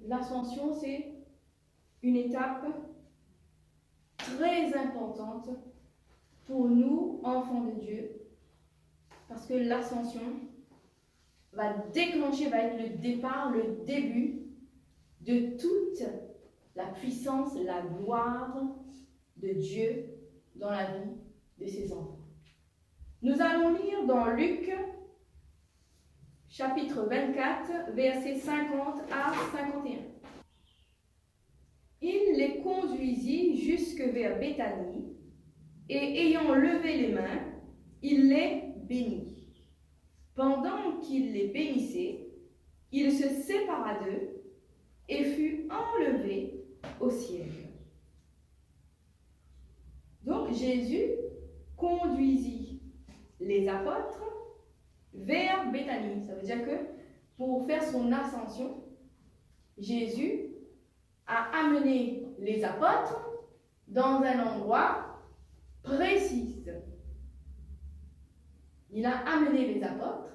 l'ascension, c'est une étape très importante pour nous, enfants de Dieu, parce que l'ascension va déclencher, va être le départ, le début de toute la puissance, la gloire de Dieu dans la vie de ses enfants. Nous allons lire dans Luc, chapitre 24, versets 50 à 51. Il les conduisit jusque vers Béthanie, et ayant levé les mains, il les bénit. Pendant qu'il les bénissait, il se sépara d'eux et fut enlevé au ciel. Donc Jésus conduisit les apôtres vers Béthanie. Ça veut dire que pour faire son ascension, Jésus a amené les apôtres dans un endroit précis. Il a amené les apôtres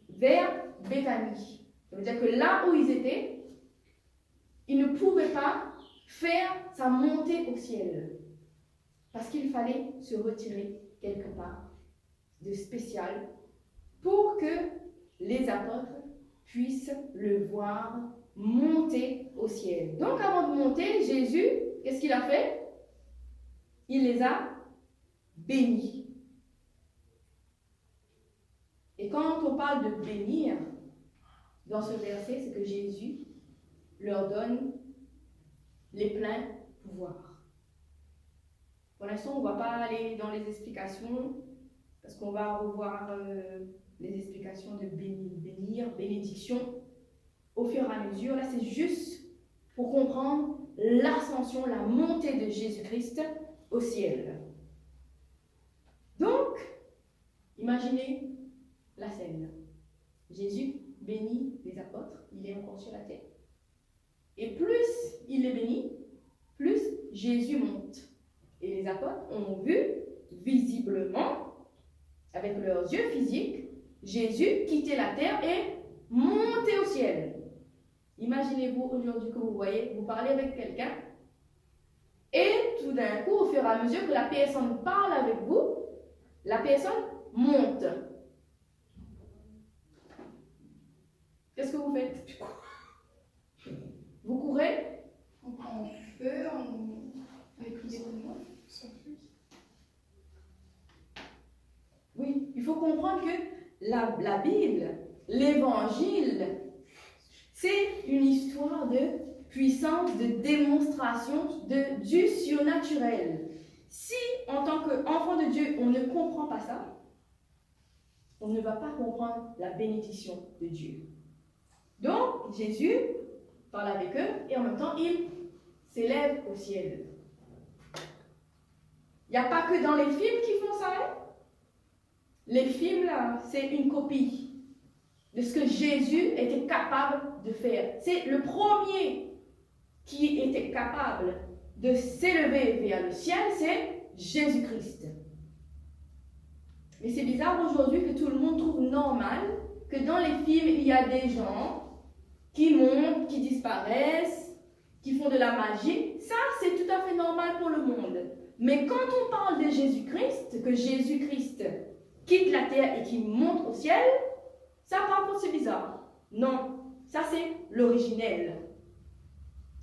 vers Béthanie. Ça veut dire que là où ils étaient, ils ne pouvaient pas faire sa montée au ciel. Parce qu'il fallait se retirer quelque part de spécial pour que les apôtres puissent le voir monter au ciel. Donc avant de monter, Jésus, qu'est-ce qu'il a fait? Il les a bénis. Et quand on parle de bénir, dans ce verset, c'est que Jésus leur donne les pleins pouvoirs. Pour l'instant, on ne va pas aller dans les explications, parce qu'on va revoir les explications de bénir, bénédiction, au fur et à mesure. Là, c'est juste pour comprendre l'ascension, la montée de Jésus-Christ au ciel. Donc, imaginez la scène. Jésus bénit les apôtres, il est encore sur la terre. Et plus il les bénit, plus Jésus monte. Et les apôtres ont vu visiblement, avec leurs yeux physiques, Jésus quitter la terre et monter au ciel. Imaginez-vous aujourd'hui que vous voyez, vous parlez avec quelqu'un, et tout d'un coup, au fur et à mesure que la personne parle avec vous, la personne monte. Qu'est-ce que vous faites? Vous courez? On prend feu, avec des mots. Oui, il faut comprendre que la Bible, l'évangile, c'est une histoire de puissance, de démonstration du surnaturel. Si, en tant qu'enfant de Dieu, on ne comprend pas ça, on ne va pas comprendre la bénédiction de Dieu. Donc, Jésus parle avec eux et en même temps, il s'élève au ciel. Il n'y a pas que dans les films qui font ça, hein? Les films, là, c'est une copie de ce que Jésus était capable de faire. C'est le premier qui était capable de s'élever vers le ciel, c'est Jésus-Christ. Mais c'est bizarre aujourd'hui que tout le monde trouve normal que dans les films, il y a des gens qui montent, qui disparaissent, qui font de la magie. Ça, c'est tout à fait normal pour le monde. Mais quand on parle de Jésus-Christ, que Jésus-Christ quitte la terre et qui monte au ciel, ça par contre c'est bizarre. Non, ça c'est l'originel.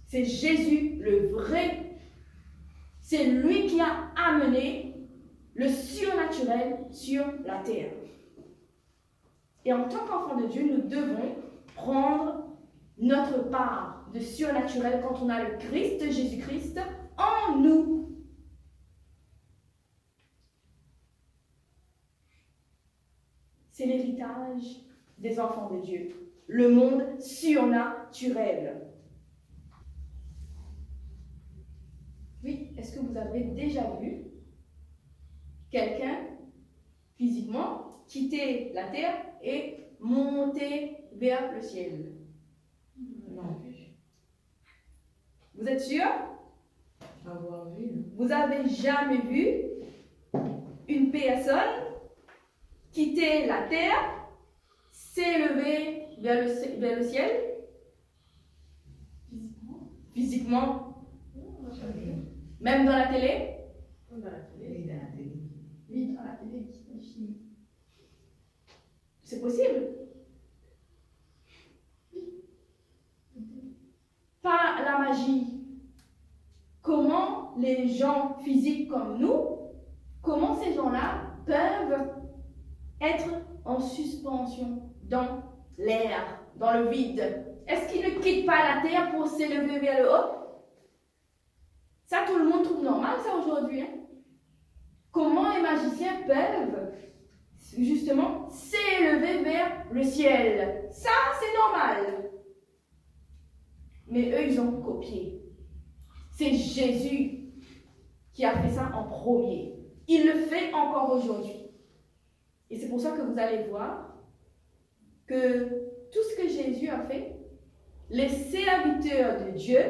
C'est Jésus, le vrai. C'est lui qui a amené le surnaturel sur la terre. Et en tant qu'enfants de Dieu, nous devons prendre notre part de surnaturel quand on a le Christ, Jésus-Christ, en nous. C'est l'héritage des enfants de Dieu, le monde surnaturel. Oui, est-ce que vous avez déjà vu quelqu'un, physiquement, quitter la terre et monter vers le ciel? Non. Vous êtes sûr? Avoir vu. Vous avez jamais vu une personne quitter la terre, s'élever vers le ciel? Physiquement. Physiquement, Jamais. même dans la télé. Comme dans la télé. Oui, dans la télé. Oui, dans la télé, les films. C'est possible. Par la magie. Comment les gens physiques comme nous, comment ces gens-là peuvent être en suspension dans l'air, dans le vide? Est-ce qu'ils ne quittent pas la terre pour s'élever vers le haut? Ça, tout le monde trouve normal, ça, aujourd'hui. Hein? Comment les magiciens peuvent, justement, s'élever vers le ciel? Ça, c'est normal. Mais eux, ils ont copié. C'est Jésus qui a fait ça en premier. Il le fait encore aujourd'hui. Et c'est pour ça que vous allez voir que tout ce que Jésus a fait, les serviteurs de Dieu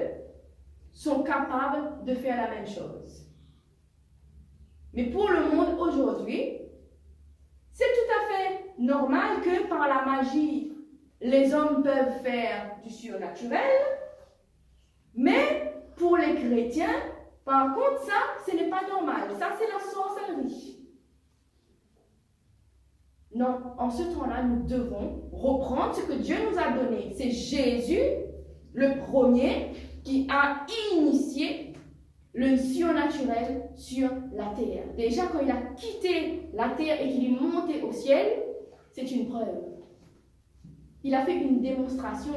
sont capables de faire la même chose. Mais pour le monde aujourd'hui, c'est tout à fait normal que par la magie, les hommes peuvent faire du surnaturel, mais pour les chrétiens, par contre, ça, ce n'est pas normal. Ça, c'est la sorcellerie. Non, en ce temps-là, nous devons reprendre ce que Dieu nous a donné. C'est Jésus, le premier, qui a initié le surnaturel sur la terre. Déjà, quand il a quitté la terre et qu'il est monté au ciel, c'est une preuve. Il a fait une démonstration.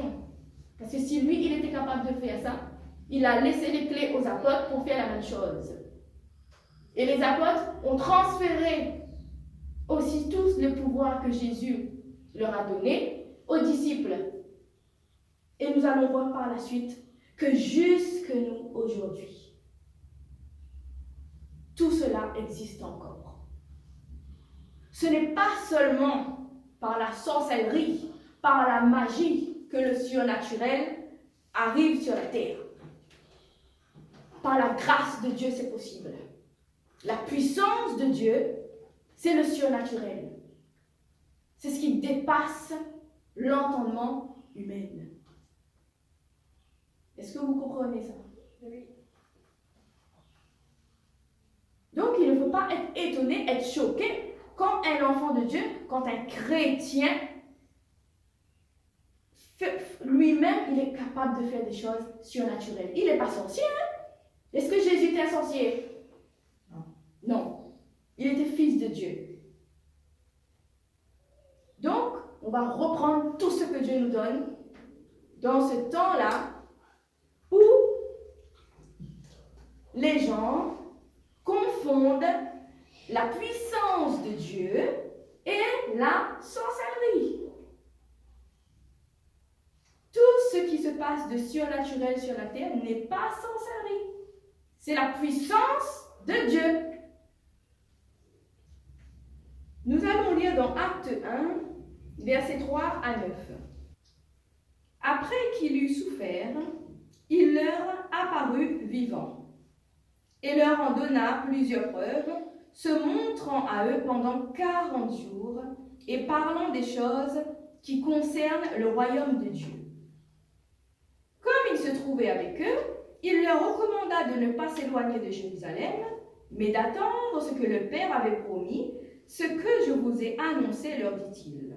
Parce que si lui, il était capable de faire ça, il a laissé les clés aux apôtres pour faire la même chose. Et les apôtres ont transféré aussi tous le pouvoir que Jésus leur a donné aux disciples. Et nous allons voir par la suite que jusque nous aujourd'hui, tout cela existe encore. Ce n'est pas seulement par la sorcellerie, par la magie que le surnaturel arrive sur la terre. Par la grâce de Dieu, c'est possible. La puissance de Dieu, c'est le surnaturel. C'est ce qui dépasse l'entendement humain. Est-ce que vous comprenez ça? Oui. Donc, il ne faut pas être étonné, être choqué quand un enfant de Dieu, quand un chrétien, lui-même, il est capable de faire des choses surnaturelles. Il n'est pas sorcier, hein? Est-ce que Jésus était un sorcier? Non. Non. Il était fils de Dieu. Donc, on va reprendre tout ce que Dieu nous donne dans ce temps-là où les gens confondent la puissance de Dieu et la sorcellerie. Tout ce qui se passe de surnaturel sur la terre n'est pas sorcellerie. C'est la puissance de Dieu. Nous allons lire dans Acte 1, versets 3 à 9. Après qu'il eut souffert, il leur apparut vivant et leur en donna plusieurs preuves, se montrant à eux pendant 40 jours et parlant des choses qui concernent le royaume de Dieu. Comme il se trouvait avec eux, il leur recommanda de ne pas s'éloigner de Jérusalem, mais d'attendre ce que le Père avait promis, ce que je vous ai annoncé, leur dit-il.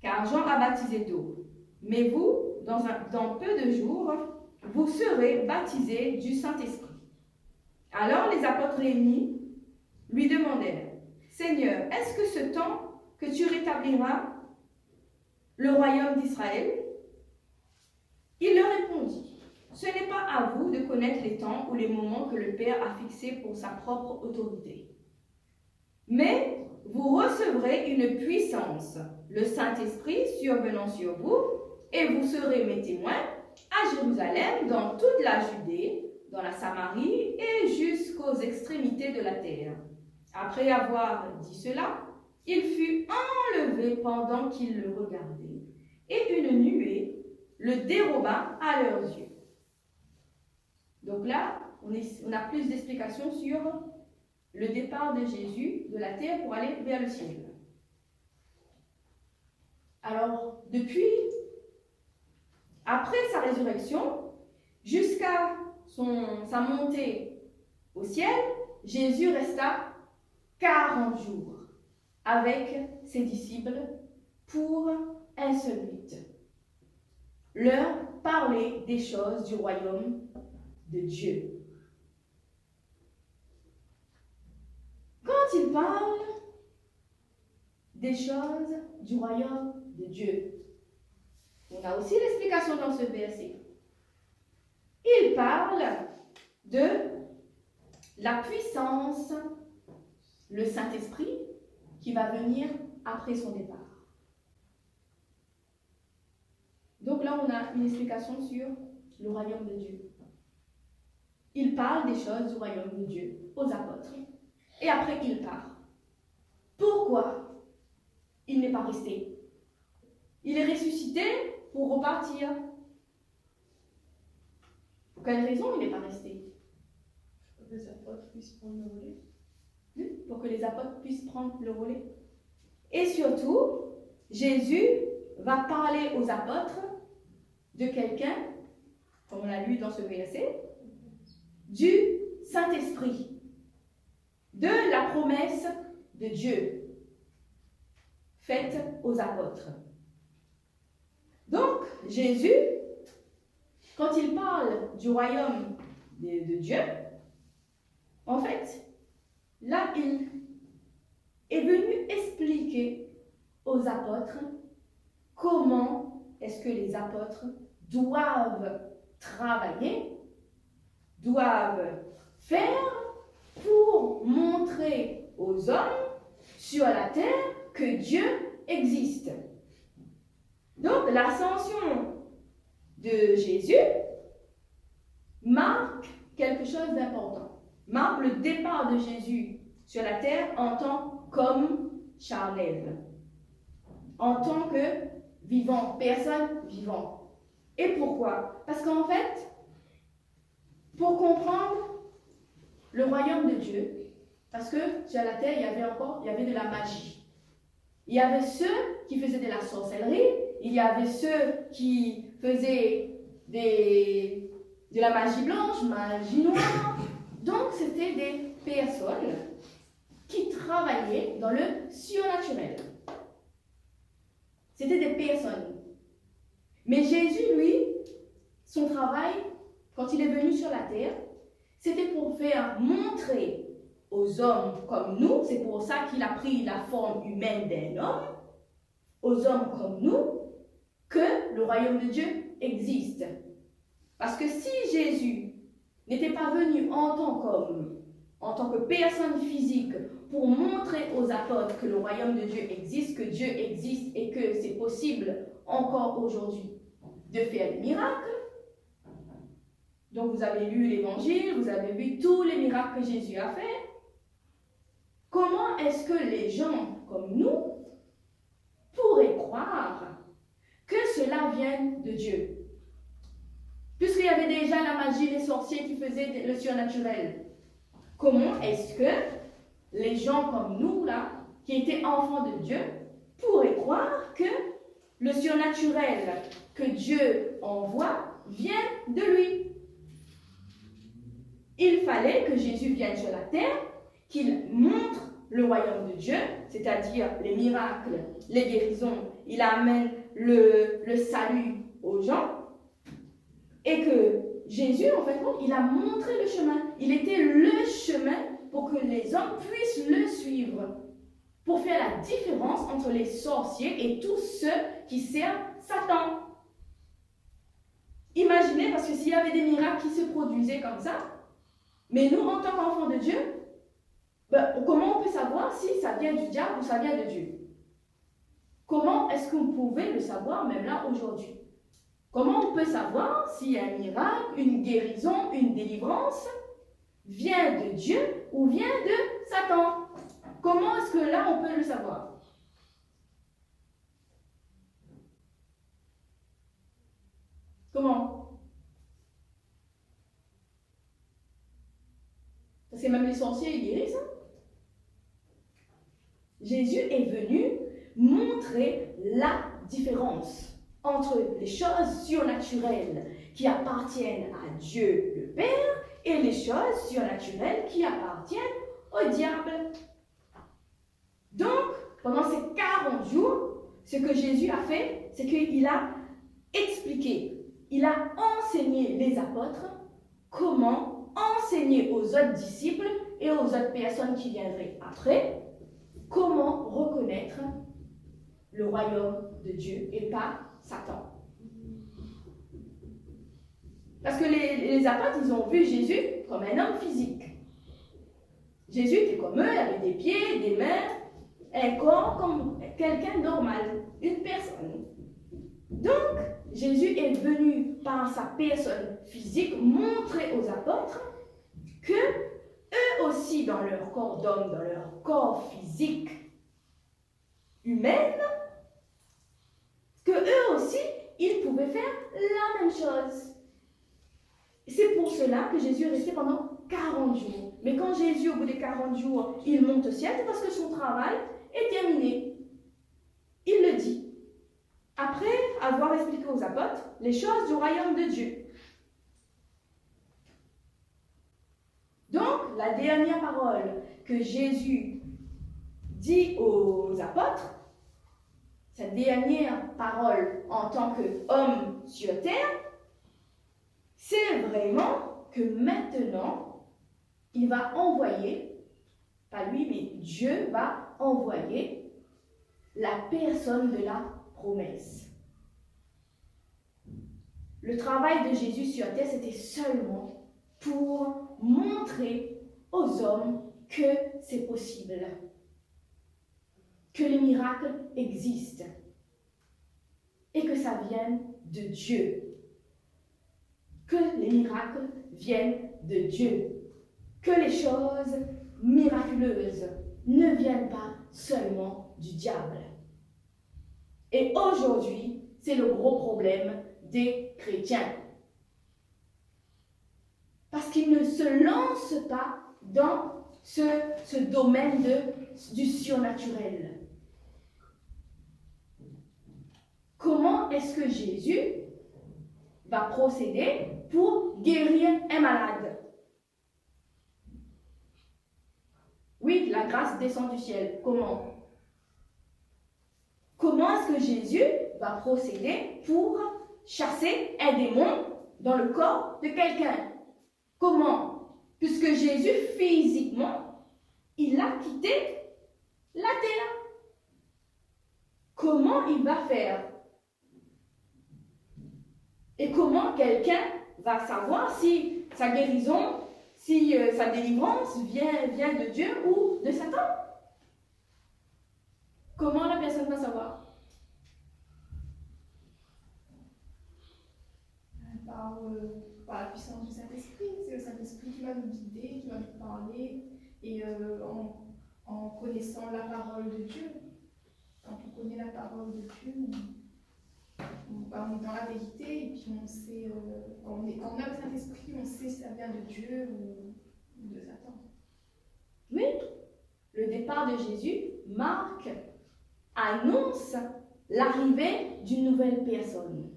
Car Jean a baptisé d'eau, mais vous, dans peu de jours, vous serez baptisés du Saint-Esprit. Alors les apôtres réunis lui demandèrent, Seigneur, est-ce que ce temps que tu rétabliras le royaume d'Israël? Il leur répondit, ce n'est pas à vous de connaître les temps ou les moments que le Père a fixés pour sa propre autorité. Mais vous recevrez une puissance, le Saint-Esprit survenant sur vous, et vous serez mes témoins à Jérusalem, dans toute la Judée, dans la Samarie et jusqu'aux extrémités de la terre. Après avoir dit cela, il fut enlevé pendant qu'ils le regardaient, et une nuée le déroba à leurs yeux. Donc là, on a plus d'explications sur le départ de Jésus de la terre pour aller vers le ciel. Alors, depuis après sa résurrection, jusqu'à sa montée au ciel, Jésus resta 40 jours avec ses disciples pour un seul but. Leur parler des choses du royaume de Dieu. Quand il parle des choses du royaume de Dieu, on a aussi l'explication dans ce verset. Il parle de la puissance, le Saint-Esprit qui va venir après son départ. Donc là, on a une explication sur le royaume de Dieu. Il parle des choses du royaume de Dieu aux apôtres. Et après, il part. Pourquoi il n'est pas resté? Il est ressuscité pour repartir. Pour quelle raison il n'est pas resté? Pour que les apôtres puissent prendre le relais. Pour que les apôtres puissent prendre le relais. Et surtout, Jésus va parler aux apôtres de quelqu'un, comme on l'a lu dans ce verset, du Saint-Esprit, de la promesse de Dieu faite aux apôtres. Donc, Jésus, quand il parle du royaume de Dieu, en fait, là, il est venu expliquer aux apôtres comment est-ce que les apôtres doivent travailler, doivent faire pour montrer aux hommes sur la terre que Dieu existe. Donc, l'ascension de Jésus marque quelque chose d'important, marque le départ de Jésus sur la terre en tant qu'homme charnel, en tant que vivant, personne vivante. Et pourquoi? Parce qu'en fait, pour comprendre le royaume de Dieu, parce que sur la terre, il y avait de la magie. Il y avait ceux qui faisaient de la sorcellerie, il y avait ceux qui faisaient de la magie blanche, magie noire. Donc, c'était des personnes qui travaillaient dans le surnaturel. C'était des personnes. Mais Jésus, lui, son travail, quand il est venu sur la terre, c'était pour faire montrer aux hommes comme nous, c'est pour ça qu'il a pris la forme humaine d'un homme, aux hommes comme nous, que le royaume de Dieu existe. Parce que si Jésus n'était pas venu en tant qu'homme, en tant que personne physique, pour montrer aux apôtres que le royaume de Dieu existe, que Dieu existe et que c'est possible encore aujourd'hui de faire des miracles. Donc vous avez lu l'évangile, vous avez vu tous les miracles que Jésus a fait. Comment est-ce que les gens comme nous pourraient croire que cela vient de Dieu? Puisqu'il y avait déjà la magie, les sorciers qui faisaient le surnaturel. Comment est-ce que les gens comme nous, là, qui étaient enfants de Dieu, pourraient croire que le surnaturel que Dieu envoie vient de lui? Il fallait que Jésus vienne sur la terre, qu'il montre le royaume de Dieu, c'est-à-dire les miracles, les guérisons, il amène le salut aux gens, et que Jésus, en fait, il a montré le chemin. Il était le chemin pour que les hommes puissent le suivre, pour faire la différence entre les sorciers et tous ceux qui servent Satan. Imaginez, parce que s'il y avait des miracles qui se produisaient comme ça, mais nous, en tant qu'enfants de Dieu, comment on peut savoir si ça vient du diable ou ça vient de Dieu? Comment est-ce qu'on pouvait le savoir même là aujourd'hui? Comment on peut savoir si un miracle, une guérison, une délivrance vient de Dieu ou vient de Satan? Comment est-ce que là on peut le savoir? Comment? Parce que même les sorciers, ils guérissent. Jésus est venu montrer la différence entre les choses surnaturelles qui appartiennent à Dieu le Père et les choses surnaturelles qui appartiennent au diable. Donc, pendant ces 40 jours, ce que Jésus a fait, c'est qu'il a expliqué, il a enseigné les apôtres comment enseigner aux autres disciples et aux autres personnes qui viendraient après, comment reconnaître le royaume de Dieu et pas Satan. Parce que les apôtres, ils ont vu Jésus comme un homme physique. Jésus était comme eux, il avait des pieds, des mains, un corps comme quelqu'un de normal, une personne. Donc, Jésus est venu par sa personne physique montrer aux apôtres que eux aussi, dans leur corps d'homme, dans leur corps physique humain, que eux aussi, ils pouvaient faire la même chose. C'est pour cela que Jésus est resté pendant 40 jours. Mais quand Jésus, au bout des 40 jours, il monte au ciel, c'est parce que son travail est terminé. Il le dit. Après avoir expliqué aux apôtres les choses du royaume de Dieu. Donc, la dernière parole que Jésus dit aux apôtres, sa dernière parole en tant qu'homme sur terre, c'est vraiment que maintenant, il va envoyer, pas lui, mais Dieu va envoyer la personne de la promesse. Le travail de Jésus sur terre, c'était seulement pour montrer aux hommes que c'est possible, que les miracles existent et que ça vient de Dieu. Que les miracles viennent de Dieu. Que les choses miraculeuses ne viennent pas seulement du diable. Et aujourd'hui, c'est le gros problème des chrétiens. Parce qu'ils ne se lancent pas dans ce domaine du surnaturel. Comment est-ce que Jésus va procéder pour guérir un malade? Oui, la grâce descend du ciel. Comment? Comment est-ce que Jésus va procéder pour chasser un démon dans le corps de quelqu'un? Comment? Puisque Jésus, physiquement, il a quitté la terre. Comment il va faire? Et comment quelqu'un va savoir si sa guérison, si sa délivrance vient de Dieu ou de Satan? Comment la personne va savoir? Par la puissance du Saint-Esprit. C'est le Saint-Esprit qui va nous guider, qui va nous parler, et en connaissant la parole de Dieu. Quand on connaît la parole de Dieu, on est dans la vérité, et puis on sait, quand on a le Saint-Esprit, on sait si ça vient de Dieu ou de Satan. Oui, le départ de Jésus annonce l'arrivée d'une nouvelle personne.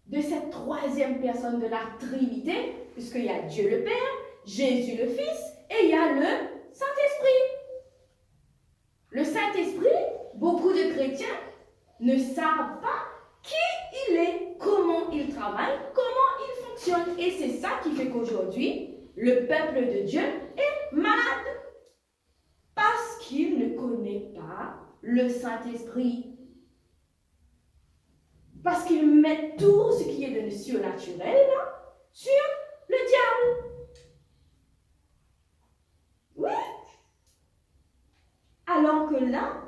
De cette troisième personne de la Trinité, puisqu'il y a Dieu le Père, Jésus le Fils, et il y a le Saint-Esprit. Le Saint-Esprit, beaucoup de chrétiens ne savent pas qui il est, comment il travaille, comment il fonctionne. Et c'est ça qui fait qu'aujourd'hui, le peuple de Dieu est malade. Parce qu'il ne connaît pas le Saint-Esprit. Parce qu'ils mettent tout ce qui est de surnaturel sur le diable. Oui. Alors que là,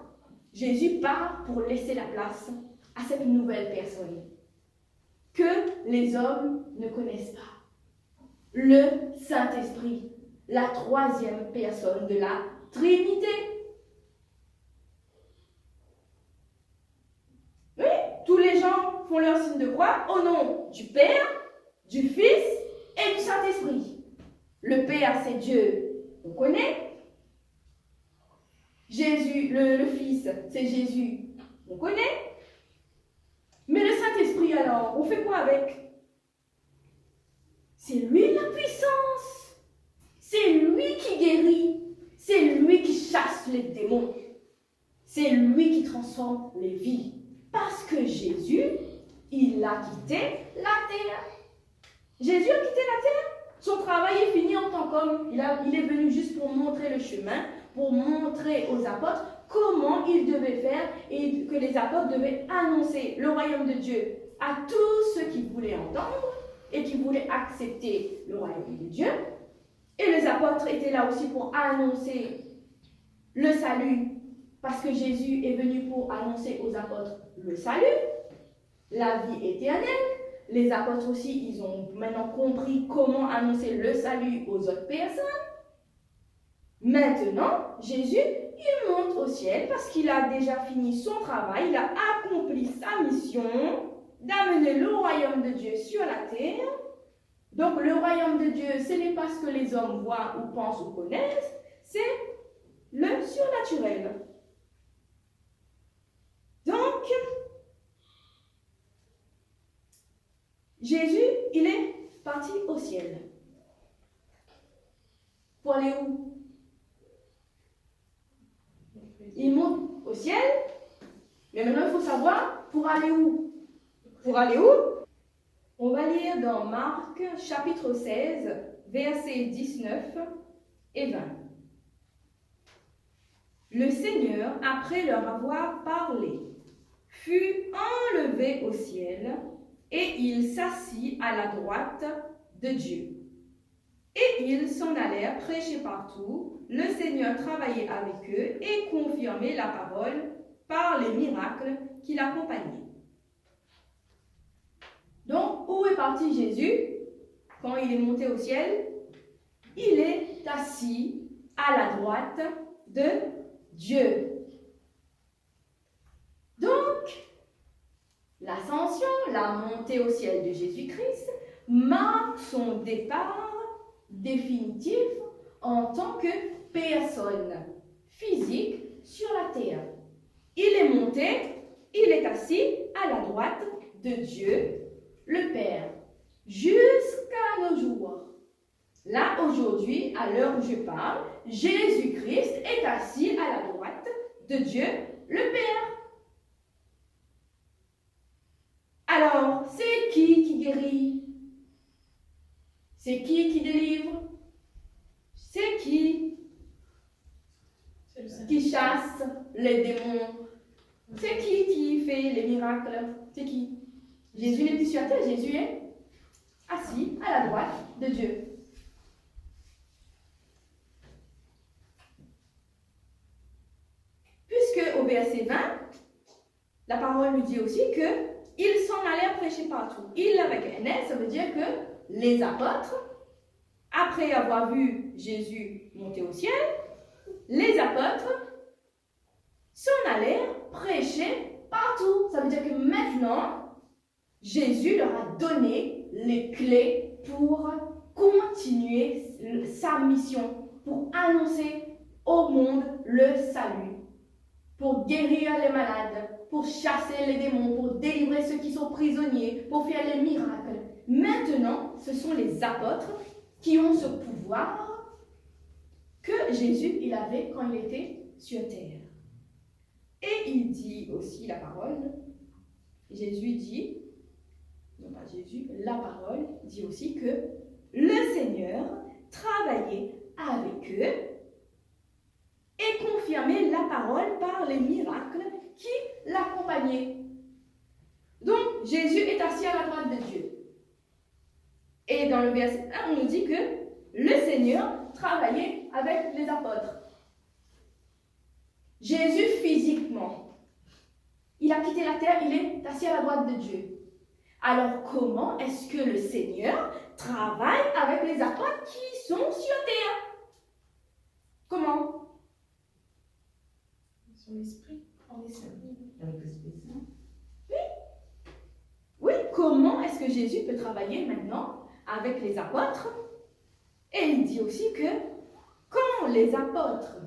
Jésus part pour laisser la place à cette nouvelle personne que les hommes ne connaissent pas. Le Saint-Esprit, la troisième personne de la Trinité. Oui, tous les gens font leur signe de croix au nom du Père, du Fils et du Saint-Esprit. Le Père, c'est Dieu, on connaît. Jésus, le Fils, c'est Jésus, on connaît. Mais le Saint-Esprit alors, on fait quoi avec? C'est lui la puissance. C'est lui qui guérit. C'est lui qui chasse les démons. C'est lui qui transforme les vies. Parce que Jésus, il a quitté la terre. Jésus a quitté la terre. Son travail est fini en tant qu'homme. Il est venu juste pour montrer le chemin, pour montrer aux apôtres comment ils devaient faire et que les apôtres devaient annoncer le royaume de Dieu à tous ceux qui voulaient entendre et qui voulaient accepter le royaume de Dieu. Et les apôtres étaient là aussi pour annoncer le salut, parce que Jésus est venu pour annoncer aux apôtres le salut, la vie éternelle. Les apôtres aussi, ils ont maintenant compris comment annoncer le salut aux autres personnes. Maintenant, Jésus, il monte au ciel parce qu'il a déjà fini son travail, il a accompli sa mission d'amener le royaume de Dieu sur la terre. Donc, le royaume de Dieu, ce n'est pas ce que les hommes voient ou pensent ou connaissent, c'est le surnaturel. Donc, Jésus, il est parti au ciel. Pour aller où? Il monte au ciel, mais maintenant il faut savoir pour aller où? Pour aller où? On va lire dans Marc chapitre 16, versets 19 et 20. Le Seigneur, après leur avoir parlé, fut enlevé au ciel et il s'assit à la droite de Dieu. Et ils s'en allèrent prêcher partout. Le Seigneur travaillait avec eux et confirmait la parole par les miracles qui l'accompagnaient. Donc, où est parti Jésus quand il est monté au ciel? Il est assis à la droite de Dieu. Donc, l'ascension, la montée au ciel de Jésus-Christ marque son départ définitif en tant que personne physique sur la terre. Il est monté, il est assis à la droite de Dieu, le Père, jusqu'à nos jours. Là, aujourd'hui, à l'heure où je parle, Jésus-Christ est assis à la droite de Dieu, le Père. Alors, c'est qui guérit? C'est qui délivre? C'est qui chasse les démons? C'est qui fait les miracles? C'est qui? Jésus n'est plus sur la terre, Jésus est assis à la droite de Dieu. Puisque au verset 20, la parole nous dit aussi que ils s'en allèrent prêcher partout. Il avec un S, ça veut dire que les apôtres, après avoir vu Jésus monter au ciel, les apôtres s'en allèrent prêcher partout. Ça veut dire que maintenant, Jésus leur a donné les clés pour continuer sa mission, pour annoncer au monde le salut, pour guérir les malades, pour chasser les démons, pour délivrer ceux qui sont prisonniers, pour faire les miracles. Maintenant, ce sont les apôtres qui ont ce pouvoir que Jésus il avait quand il était sur terre. Et il dit aussi la parole, Jésus dit, non pas Jésus, la parole dit aussi que le Seigneur travaillait avec eux et confirmait la parole par les miracles qui l'accompagnaient. Donc, Jésus est assis à la droite de Dieu. Et dans le verset 1, on nous dit que le Seigneur travaillait avec les apôtres. Jésus physiquement, il a quitté la terre, il est assis à la droite de Dieu. Alors, comment est-ce que le Seigneur travaille avec les apôtres qui sont sur terre? Comment? Son esprit. En esprit. Avec l'Esprit Saint. Oui, comment est-ce que Jésus peut travailler maintenant avec les apôtres? Et il dit aussi que quand les apôtres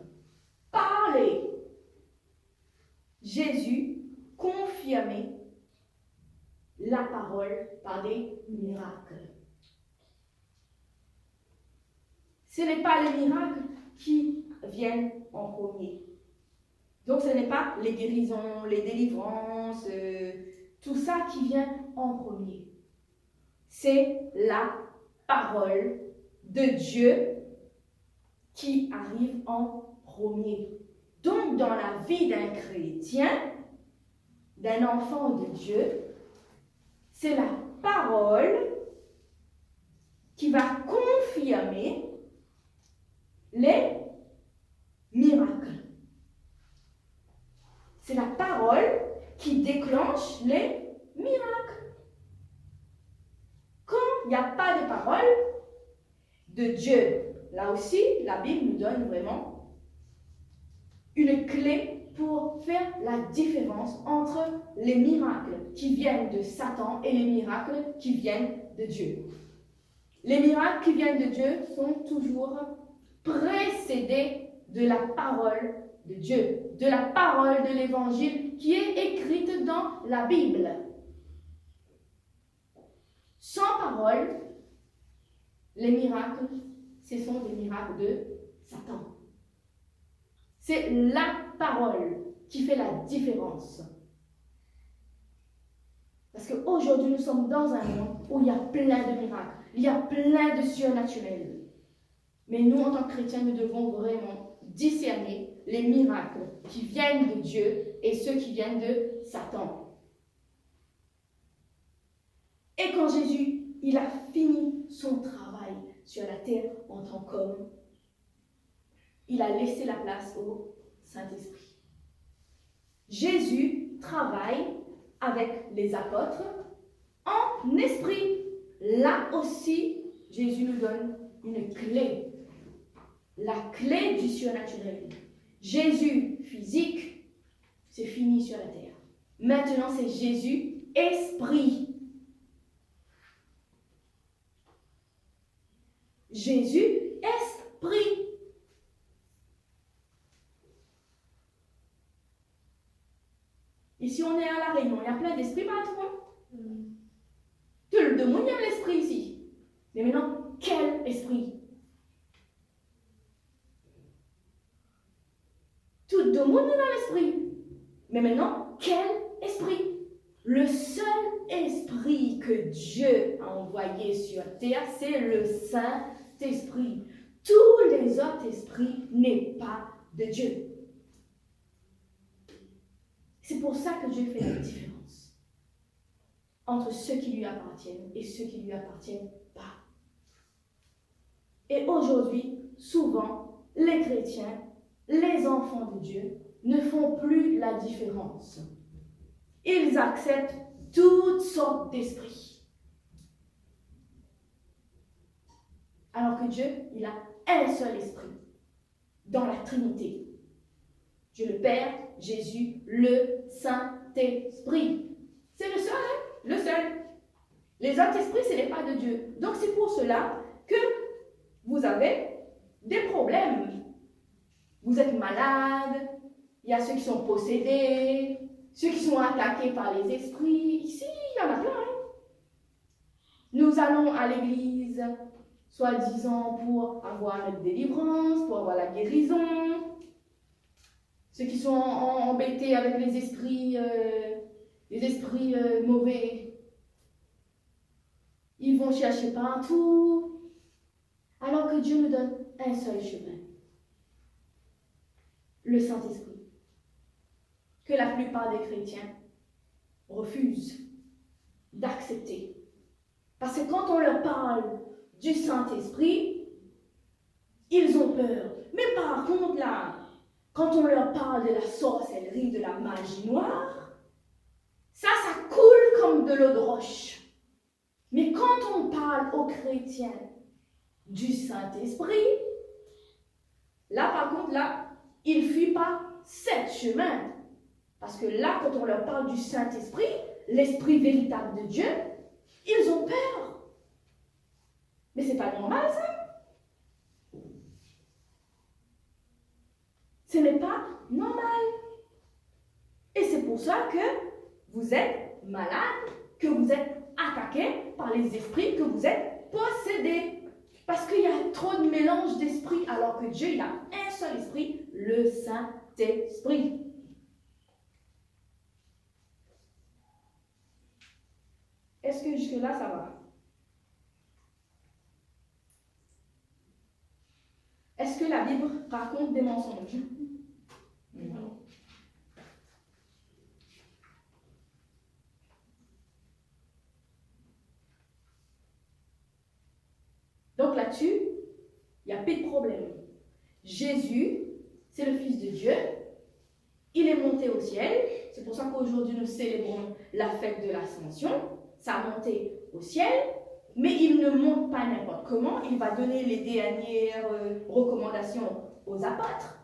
parlaient, Jésus confirmait la parole par des miracles. Ce n'est pas les miracles qui viennent en premier. Donc ce n'est pas les guérisons, les délivrances, tout ça qui vient en premier. C'est la parole de Dieu qui arrive en premier. Donc dans la vie d'un chrétien, d'un enfant de Dieu, c'est la parole qui va confirmer les miracles. C'est la parole qui déclenche les miracles. Quand il n'y a pas de parole de Dieu, là aussi, la Bible nous donne vraiment une clé pour faire la différence entre les miracles qui viennent de Satan et les miracles qui viennent de Dieu. Les miracles qui viennent de Dieu sont toujours précédés de la parole de Dieu, de la parole de l'Évangile qui est écrite dans la Bible. Sans parole, les miracles, ce sont des miracles de Satan. C'est la parole qui fait la différence. Parce qu'aujourd'hui, nous sommes dans un monde où il y a plein de miracles, il y a plein de surnaturels. Mais nous, en tant que chrétiens, nous devons vraiment discerner les miracles qui viennent de Dieu et ceux qui viennent de Satan. Et quand Jésus, il a fini son travail sur la terre en tant qu'homme, il a laissé la place au Saint-Esprit. Jésus travaille avec les apôtres en esprit. Là aussi, Jésus nous donne une clé. La clé du surnaturel. Jésus physique, c'est fini sur la terre. Maintenant, c'est Jésus esprit. Jésus esprit. Ici, on est à La Réunion, il y a plein d'esprits partout. Tout le monde aime l'esprit ici. Mais maintenant, quel esprit? Tout le monde est dans l'esprit. Mais maintenant, quel esprit? Le seul esprit que Dieu a envoyé sur terre, c'est le Saint-Esprit. Tous les autres esprits n'est pas de Dieu. C'est pour ça que Dieu fait la différence entre ceux qui lui appartiennent et ceux qui ne lui appartiennent pas. Et aujourd'hui, souvent, les chrétiens, les enfants de Dieu, ne font plus la différence. Ils acceptent toutes sortes d'esprits. Alors que Dieu, il a un seul esprit dans la Trinité. Dieu le Père, Jésus, le Saint-Esprit. C'est le seul, hein? Le seul. Les autres esprits, ce n'est pas de Dieu. Donc c'est pour cela que vous avez des problèmes. Vous êtes malade, il y a ceux qui sont possédés, ceux qui sont attaqués par les esprits. Ici, il y en a plein. Hein? Nous allons à l'église, soi-disant pour avoir notre délivrance, pour avoir la guérison. Ceux qui sont embêtés avec les esprits mauvais, ils vont chercher partout, alors que Dieu nous donne un seul chemin, le Saint-Esprit, que la plupart des chrétiens refusent d'accepter. Parce que quand on leur parle du Saint-Esprit, ils ont peur. Mais par contre, là, quand on leur parle de la sorcellerie, de la magie noire, ça coule comme de l'eau de roche. Mais quand on parle aux chrétiens du Saint-Esprit, là, par contre, là, ils ne fuient pas cet chemin. Parce que là, quand on leur parle du Saint-Esprit, l'Esprit véritable de Dieu, ils ont peur. Mais c'est pas normal, ça. Ce n'est pas normal. Et c'est pour ça que vous êtes malade que vous êtes attaqué par les esprits, que vous êtes possédés. Parce qu'il y a trop de mélange d'esprits, alors que Dieu, il a un seul esprit, le Saint-Esprit. Est-ce que jusque-là, ça va? Est-ce que la Bible raconte des mensonges? Non. Donc là-dessus, il n'y a plus de problème. Jésus, c'est le Fils de Dieu. Il est monté au ciel. C'est pour ça qu'aujourd'hui, nous célébrons la fête de l'Ascension. Ça a monté au ciel. Mais il ne monte pas n'importe comment. Il va donner les dernières recommandations aux apôtres.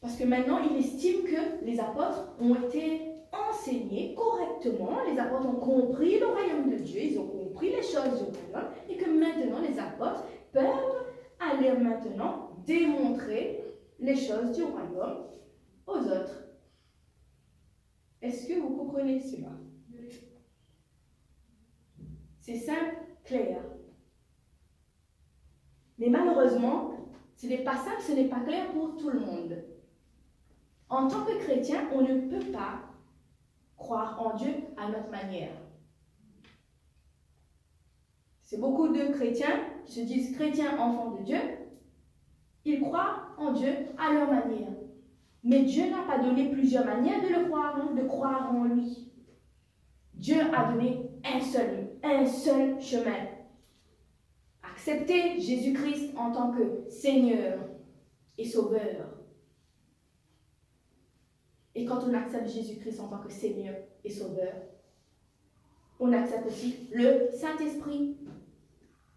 Parce que maintenant, il estime que les apôtres ont été enseignés correctement. Les apôtres ont compris le royaume de Dieu. Ils ont compris les choses du royaume. Et que maintenant, les apôtres peuvent aller maintenant démontrer les choses du royaume aux autres. Est-ce que vous comprenez cela? C'est simple, clair. Mais malheureusement, ce n'est pas simple, ce n'est pas clair pour tout le monde. En tant que chrétien, on ne peut pas croire en Dieu à notre manière. C'est beaucoup de chrétiens qui se disent chrétiens, enfants de Dieu. Ils croient en Dieu à leur manière. Mais Dieu n'a pas donné plusieurs manières de le croire, de croire en lui. Dieu a donné un seul chemin. Accepter Jésus-Christ en tant que Seigneur et Sauveur. Et quand on accepte Jésus-Christ en tant que Seigneur et Sauveur, on accepte aussi le Saint-Esprit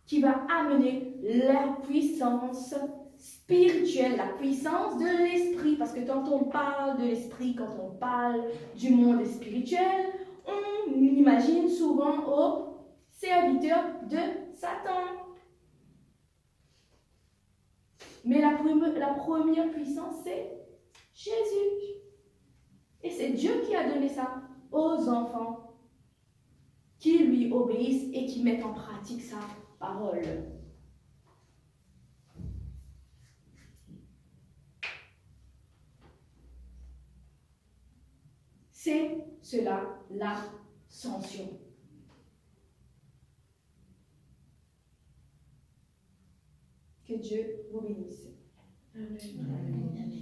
qui va amener la puissance spirituelle, la puissance de l'Esprit. Parce que quand on parle de l'Esprit, quand on parle du monde spirituel, on imagine souvent aux serviteurs de Satan. Mais la première puissance, c'est Jésus. Et c'est Dieu qui a donné ça aux enfants qui lui obéissent et qui mettent en pratique sa parole. C'est cela l'ascension. Que Dieu vous bénisse. Amen.